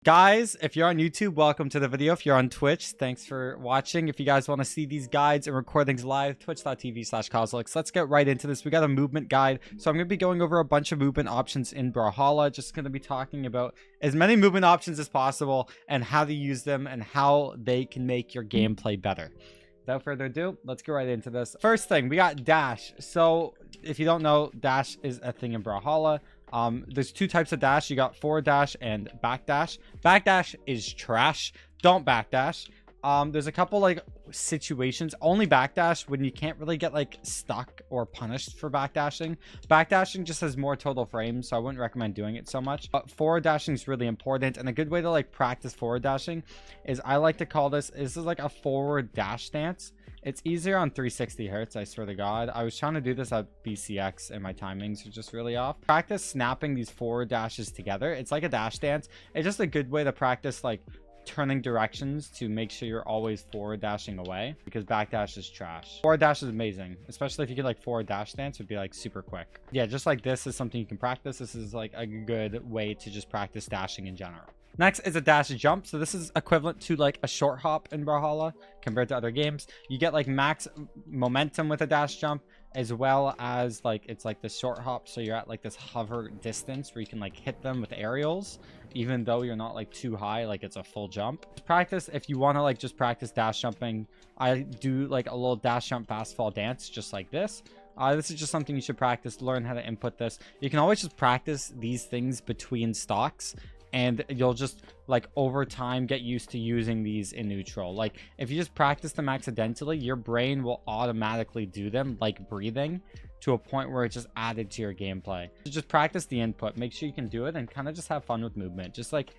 Guys, if you're on YouTube, welcome to the video. If you're on Twitch, thanks for watching. If you guys want to see these guides and recordings live, twitch.tv/Cosolix. Let's get right into this. We got a movement guide. So I'm going to be going over a bunch of movement options in Brawlhalla. Just going to be talking about as many movement options as possible and how to use them and how they can make your gameplay better. Without further ado, let's get right into this. First thing, we got dash. So if you don't know, dash is a thing in Brawlhalla. There's two types of dash. You got forward dash and back dash. Back dash is trash. Don't back dash. There's a couple like situations. Only back dash when you can't really get like stuck or punished for back dashing. Back dashing just has more total frames, so I wouldn't recommend doing it so much. But forward dashing is really important, and a good way to like practice forward dashing is I like to call this is like a forward dash stance. It's easier on 360 hertz, I swear to God. I was trying to do this at BCX and my timings are just really off. Practice snapping these forward dashes together. It's like a dash dance. It's just a good way to practice like turning directions to make sure you're always forward dashing away, because back dash is trash. Forward dash is amazing, especially if you get like forward dash stance. Would be like super quick. Yeah, just like this is something you can practice. This is like a good way to just practice dashing in general. Next is a dash jump. So this is equivalent to like a short hop in Brawlhalla compared to other games. You get like max momentum with a dash jump, as well as like it's like the short hop, so you're at like this hover distance where you can like hit them with aerials even though you're not like too high, like it's a full jump. Practice if you want to like just practice dash jumping. I do like a little dash jump fast fall dance just like this. This is just something you should practice. Learn how to input this. You can always just practice these things between stocks, and you'll just like over time get used to using these in neutral. Like if you just practice them accidentally, your brain will automatically do them like breathing to a point where it's just added to your gameplay. So just practice the input, make sure you can do it, and kind of just have fun with movement. Just like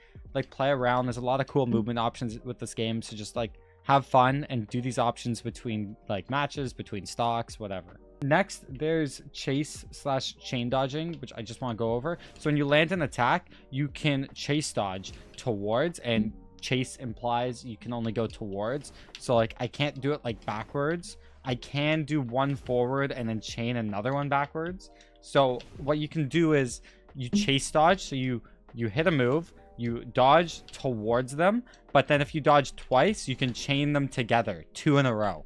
play around. There's a lot of cool movement options with this game, so just like have fun and do these options between like matches, between stocks, whatever. Next, there's chase/chain dodging, which I just want to go over. So when you land an attack, you can chase dodge towards, and chase implies you can only go towards. So like I can't do it like backwards. I can do one forward and then chain another one backwards. So what you can do is you chase dodge. So you hit a move, you dodge towards them, but then if you dodge twice, you can chain them together, 2 in a row.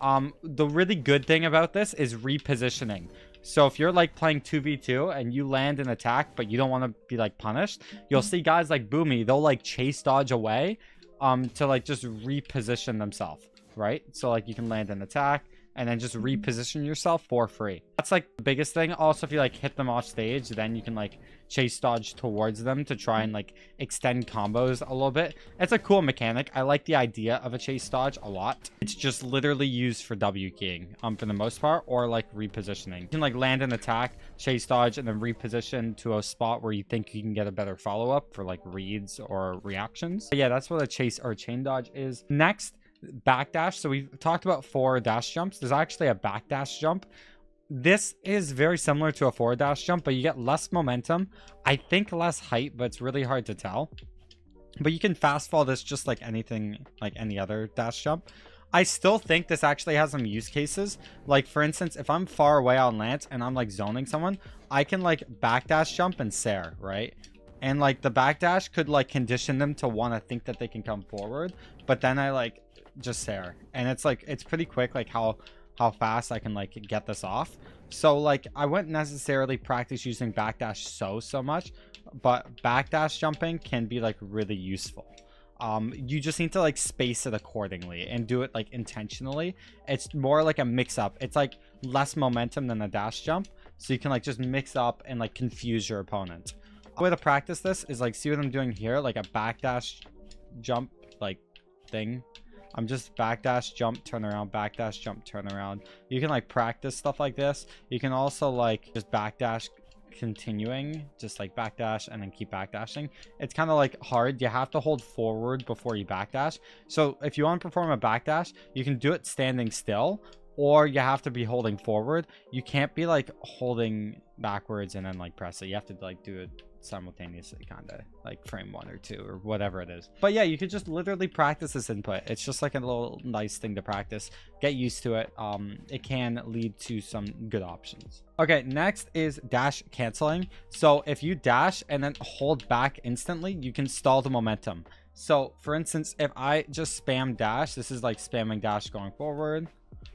The really good thing about this is repositioning. So if you're like playing 2v2 and you land an attack but you don't want to be like punished, you'll see guys like Boomy, they'll like chase dodge away to like just reposition themselves, right? So like you can land an attack and then just reposition yourself for free. That's like the biggest thing. Also, if you like hit them off stage, then you can like chase dodge towards them to try and like extend combos a little bit. It's a cool mechanic. I like the idea of a chase dodge a lot. It's just literally used for W keying for the most part, or like repositioning. You can like land an attack, chase dodge, and then reposition to a spot where you think you can get a better follow-up for like reads or reactions. But yeah, that's what a chase or chain dodge is. Next, backdash. So we've talked about forward dash jumps. There's actually a backdash jump. This is very similar to a forward dash jump, but you get less momentum. I think less height, but it's really hard to tell. But you can fast fall this just like anything, like any other dash jump. I still think this actually has some use cases. Like for instance, if I'm far away on Lance and I'm like zoning someone, I can like backdash jump and Sair, right? And like the backdash could like condition them to want to think that they can come forward, but then I like just Sair, and it's like it's pretty quick like how fast I can like get this off. So like I wouldn't necessarily practice using backdash so much, but backdash jumping can be like really useful. You just need to like space it accordingly and do it like intentionally. It's more like a mix up. It's like less momentum than a dash jump, so you can like just mix up and like confuse your opponent. The way to practice this is like, see what I'm doing here, like a backdash jump like thing. I'm just backdash jump turn around, backdash jump turn around. You can like practice stuff like this. You can also like just backdash continuing, just like backdash and then keep backdashing. It's kind of like hard. You have to hold forward before you backdash. So if you want to perform a backdash, you can do it standing still, or you have to be holding forward. You can't be like holding backwards and then like press it. You have to like do it simultaneously, kind of like frame 1 or 2 or whatever it is. But yeah, you could just literally practice this input. It's just like a little nice thing to practice, get used to it. It can lead to some good options. Okay, next is dash canceling. So if you dash and then hold back instantly, you can stall the momentum. So for instance, if I just spam dash, this is like spamming dash going forward,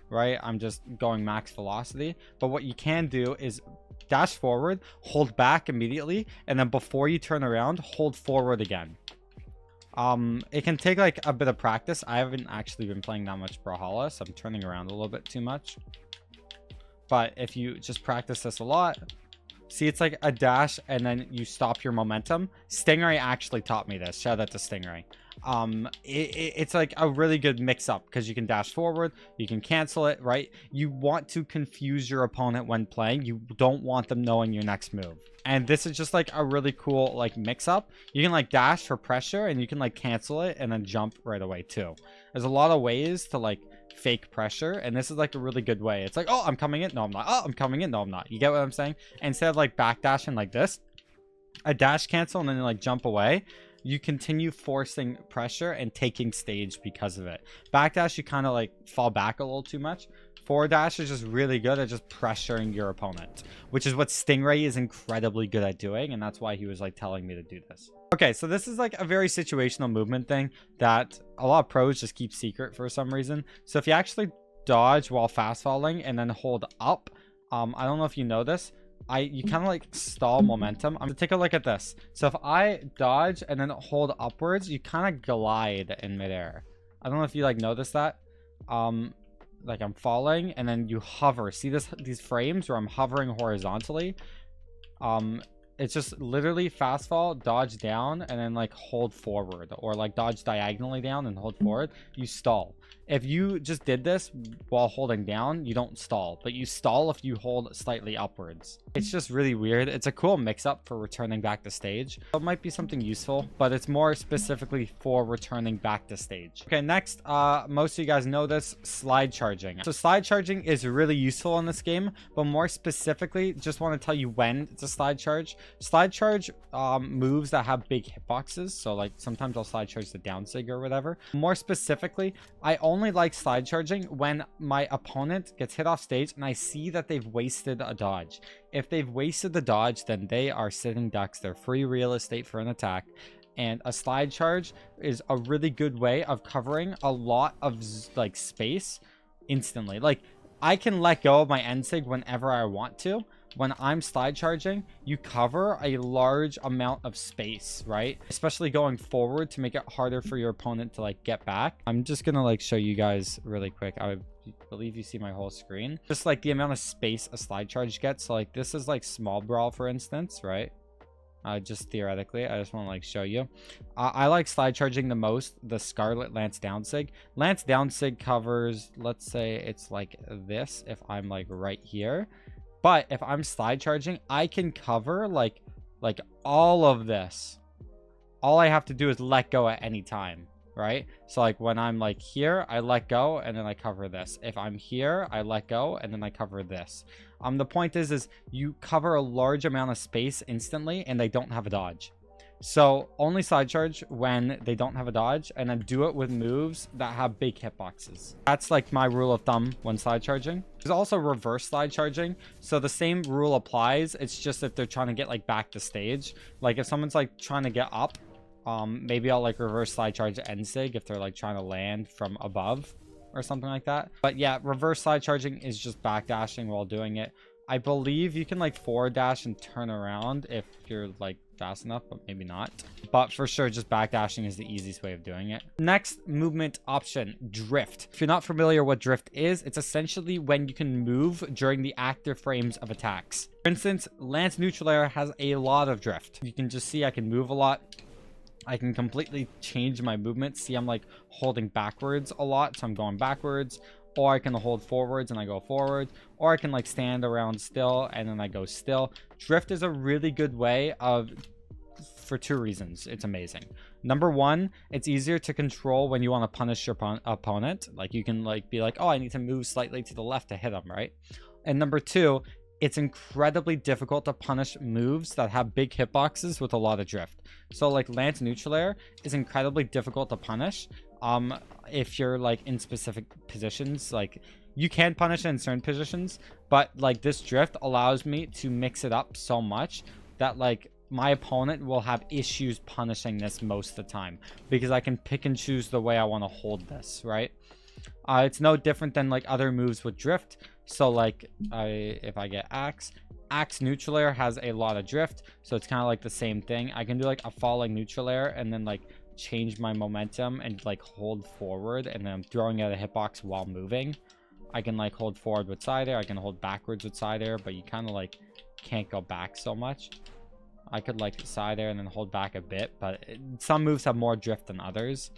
right? I'm just going max velocity. But what you can do is dash forward, hold back immediately, and then before you turn around, hold forward again. It can take like a bit of practice. I haven't actually been playing that much Brawlhalla, so I'm turning around a little bit too much. But if you just practice this a lot, see, it's like a dash and then you stop your momentum. Stingray actually taught me this. Shout out to Stingray. It's like a really good mix up because you can dash forward, you can cancel it, right? You want to confuse your opponent when playing. You don't want them knowing your next move. And this is just like a really cool like mix up. You can like dash for pressure and you can like cancel it and then jump right away too. There's a lot of ways to like fake pressure, and this is like a really good way. It's like, oh, I'm coming in, no I'm not, oh, I'm coming in, no I'm not. You get what I'm saying? And instead of like backdashing like this, a dash cancel and then like jump away, you continue forcing pressure and taking stage because of it. Backdash, you kind of like fall back a little too much. Forward dash is just really good at just pressuring your opponent, which is what Stingray is incredibly good at doing, and that's why he was like telling me to do this. Okay, so this is like a very situational movement thing that a lot of pros just keep secret for some reason. So if you actually dodge while fast falling and then hold up, I don't know if you know this, you kind of like stall momentum. I'm gonna take a look at this. So if I dodge and then hold upwards, you kind of glide in midair. I don't know if you like notice that. Like I'm falling and then you hover. See these frames where I'm hovering horizontally? It's just literally fast fall, dodge down, and then like hold forward, or like dodge diagonally down and hold forward. You stall. If you just did this while holding down, you don't stall, but you stall if you hold slightly upwards. It's just really weird. It's a cool mix-up for returning back to stage. It might be something useful, but it's more specifically for returning back to stage. Okay, next, most of you guys know this, slide charging. So slide charging is really useful in this game, but more specifically, just want to tell you when it's a slide charge. Slide charge moves that have big hitboxes. So like sometimes I'll slide charge the down sig or whatever. More specifically, I only like slide charging when my opponent gets hit off stage and I see that they've wasted a dodge. If they've wasted the dodge, then they are sitting ducks. They're free real estate for an attack. And a slide charge is a really good way of covering a lot of like space instantly. Like I can let go of my end sig whenever I want to. When I'm slide charging, you cover a large amount of space, right? Especially going forward to make it harder for your opponent to like get back. I'm just gonna like show you guys really quick. I believe you see my whole screen. Just like the amount of space a slide charge gets. So like this is like small brawl, for instance, right? Just theoretically, I just want to like show you. I like slide charging the most, the Scarlet Lance down sig. Lance down sig covers, let's say it's like this if I'm like right here. But if I'm slide charging, I can cover like all of this. All I have to do is let go at any time, right? So like when I'm like here, I let go and then I cover this. If I'm here, I let go and then I cover this. The point is you cover a large amount of space instantly and they don't have a dodge. So only slide charge when they don't have a dodge, and then do it with moves that have big hitboxes. That's like my rule of thumb when slide charging. There's also reverse slide charging. So the same rule applies. It's just if they're trying to get like back to stage. Like if someone's like trying to get up, maybe I'll like reverse slide charge end sig if they're like trying to land from above or something like that. But yeah, reverse slide charging is just backdashing while doing it. I believe you can like forward dash and turn around if you're like fast enough, but maybe not. But for sure, just backdashing is the easiest way of doing it. Next movement option, drift. If you're not familiar what drift is, it's essentially when you can move during the active frames of attacks. For instance, Lance Neutral Air has a lot of drift. You can just see I can move a lot. I can completely change my movement. See, I'm like holding backwards a lot, so I'm going backwards. Or I can hold forwards and I go forward, or I can like stand around still and then I go still. Drift is a really good way for two reasons. It's amazing. Number one, it's easier to control when you want to punish your opponent. Like you can like be like, oh, I need to move slightly to the left to hit him, right? And number two, it's incredibly difficult to punish moves that have big hitboxes with a lot of drift. So like Lance Neutral Air is incredibly difficult to punish if you're like in specific positions. Like you can punish it in certain positions, but like this drift allows me to mix it up so much that like my opponent will have issues punishing this most of the time, because I can pick and choose the way I want to hold this, right? It's no different than like other moves with drift. So like if I get Axe Neutral Air has a lot of drift, so it's kind of like the same thing. I can do like a falling neutral air and then like change my momentum and like hold forward, and then I'm throwing out a hitbox while moving. I can like hold forward with side air, I can hold backwards with side air, but you kind of like can't go back so much. I could like side air and then hold back a bit, but some moves have more drift than others.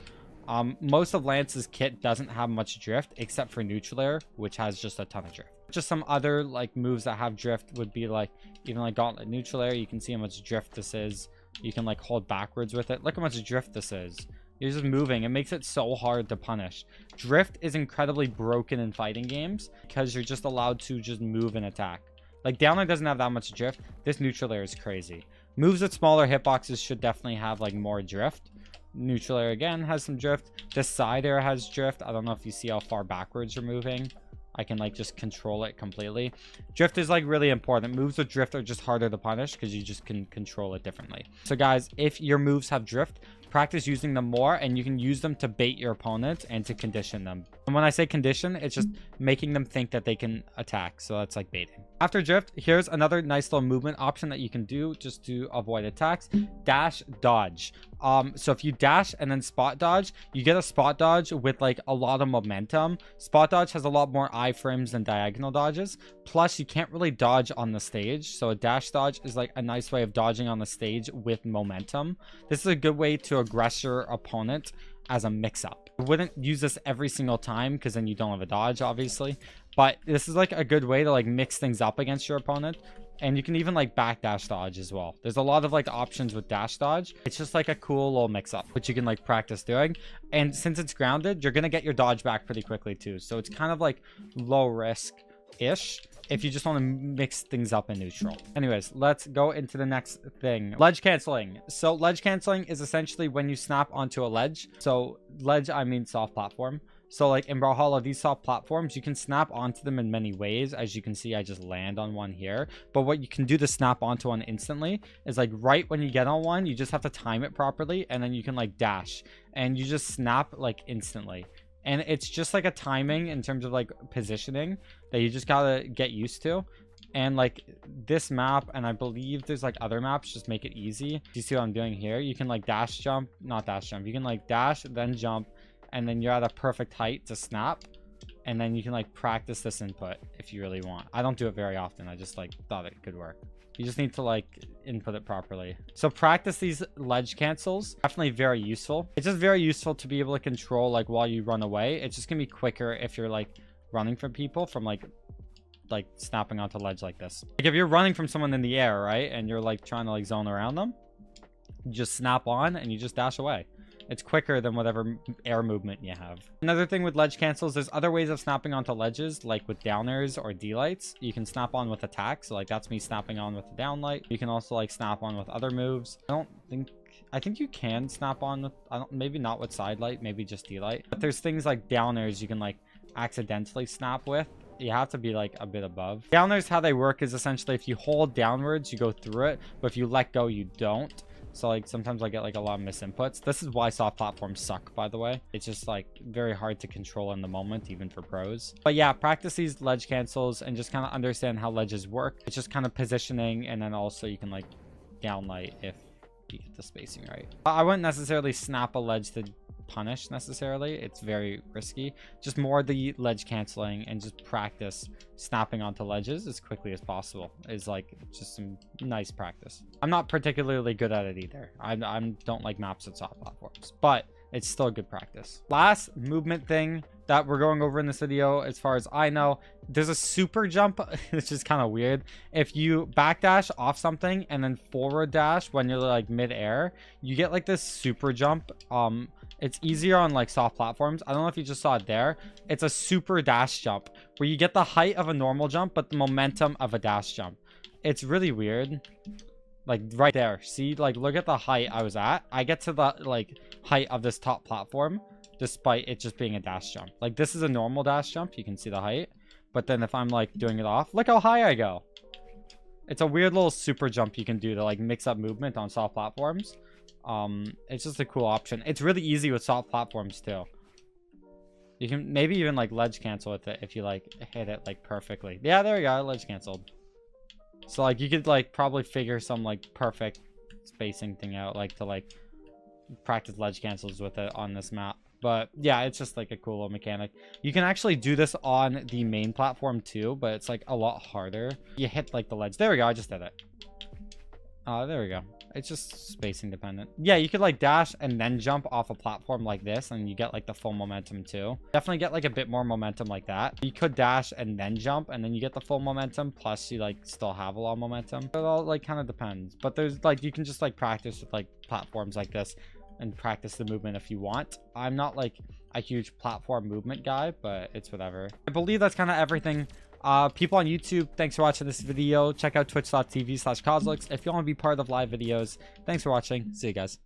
Most of Lance's kit doesn't have much drift except for neutral air, which has just a ton of drift. Just some other like moves that have drift would be like even like Gauntlet Neutral Air. You can see how much drift this is. You can like hold backwards with it. Look how much drift this is. You're just moving. It makes it so hard to punish. Drift is incredibly broken in fighting games because you're just allowed to just move and attack. Like down air doesn't have that much drift. This neutral air is crazy. Moves with smaller hitboxes should definitely have like more drift. Neutral air again has some drift. This side air has drift. I don't know if you see how far backwards you're moving. I can like just control it completely. Drift is like really important. Moves with drift are just harder to punish because you just can control it differently. So guys, if your moves have drift, practice using them more, and you can use them to bait your opponent and to condition them. And when I say condition, it's just making them think that they can attack. So that's like baiting. After drift, here's another nice little movement option that you can do just to avoid attacks. Dash dodge. So if you dash and then spot dodge, you get a spot dodge with like a lot of momentum. Spot dodge has a lot more iframes than diagonal dodges. Plus you can't really dodge on the stage. So a dash dodge is like a nice way of dodging on the stage with momentum. This is a good way to aggress your opponent as a mix-up. I wouldn't use this every single time because then you don't have a dodge, obviously. But this is like a good way to like mix things up against your opponent. And you can even like backdash dodge as well. There's a lot of like options with dash dodge. It's just like a cool little mix-up, which you can like practice doing. And since it's grounded, you're gonna get your dodge back pretty quickly too. So it's kind of like low risk-ish if you just want to mix things up in neutral. Anyways, let's go into the next thing. Ledge canceling. So ledge canceling is essentially when you snap onto a ledge. So ledge, I mean soft platform. So like in Brawlhalla, these soft platforms, you can snap onto them in many ways. As you can see, I just land on one here. But what you can do to snap onto one instantly is like right when you get on one, you just have to time it properly, and then you can like dash and you just snap like instantly. And it's just like a timing in terms of like positioning that you just gotta get used to. And like this map, and I believe there's like other maps, just make it easy. You see what I'm doing here? You can like dash jump, not dash jump. You can like dash, then jump, and then you're at a perfect height to snap. And then you can like practice this input if you really want. I don't do it very often. I just like thought it could work. You just need to like input it properly. So practice these ledge cancels. Definitely very useful. It's just very useful to be able to control like while you run away. It's just gonna be quicker if you're like running from people from like snapping onto ledge like this. Like if you're running from someone in the air, right, and you're like trying to like zone around them, you just snap on and you just dash away. It's quicker than whatever air movement you have. Another thing with ledge cancels, there's other ways of snapping onto ledges, like with downers or D-lights. You can snap on with attack, so like that's me snapping on with the downlight. You can also like snap on with other moves. I think you can snap on with, maybe not with side light, maybe just D-light. But there's things like downers you can like accidentally snap with. You have to be like a bit above. Downers, how they work is essentially if you hold downwards, you go through it, but if you let go, you don't. So like sometimes I get like a lot of misinputs. This is why soft platforms suck, by the way. It's just like very hard to control in the moment, even for pros. But yeah, practice these ledge cancels and just kind of understand how ledges work. It's just kind of positioning, and then also you can like downlight if you get the spacing right. I wouldn't necessarily snap a ledge to punish necessarily. It's very risky. Just more the ledge canceling and just practice snapping onto ledges as quickly as possible is like just some nice practice. I'm not particularly good at it either. I don't like maps with soft platforms, but it's still good practice. Last movement thing that we're going over in this video, as far as I know, there's a super jump, which is kind of weird. If you backdash off something and then forward dash when you're like mid-air, you get like this super jump. It's easier on like soft platforms. I don't know if you just saw it there. It's a super dash jump where you get the height of a normal jump, but the momentum of a dash jump. It's really weird. Like right there. See, like look at the height I was at. I get to the like height of this top platform despite it just being a dash jump. Like this is a normal dash jump. You can see the height. But then if I'm like doing it off, look how high I go. It's a weird little super jump you can do to like mix up movement on soft platforms. It's just a cool option. It's really easy with soft platforms too. You can maybe even like ledge cancel with it if you like hit it like perfectly. Yeah, there we go. Ledge canceled. So like you could like probably figure some like perfect spacing thing out, like to like practice ledge cancels with it on this map. But yeah, it's just like a cool little mechanic. You can actually do this on the main platform too, but it's like a lot harder. You hit like the ledge. There we go. I just did it. There we go. It's just spacing dependent. Yeah, you could like dash and then jump off a platform like this and you get like the full momentum too. Definitely get like a bit more momentum like that. You could dash and then jump and then you get the full momentum, plus you like still have a lot of momentum. It all like kind of depends. But there's like, you can just like practice with like platforms like this and practice the movement if you want. I'm not like a huge platform movement guy, but it's whatever. I believe that's kind of everything. People on YouTube, thanks for watching this video. Check out twitch.tv/Cosolix if you want to be part of live videos. Thanks for watching. See you guys.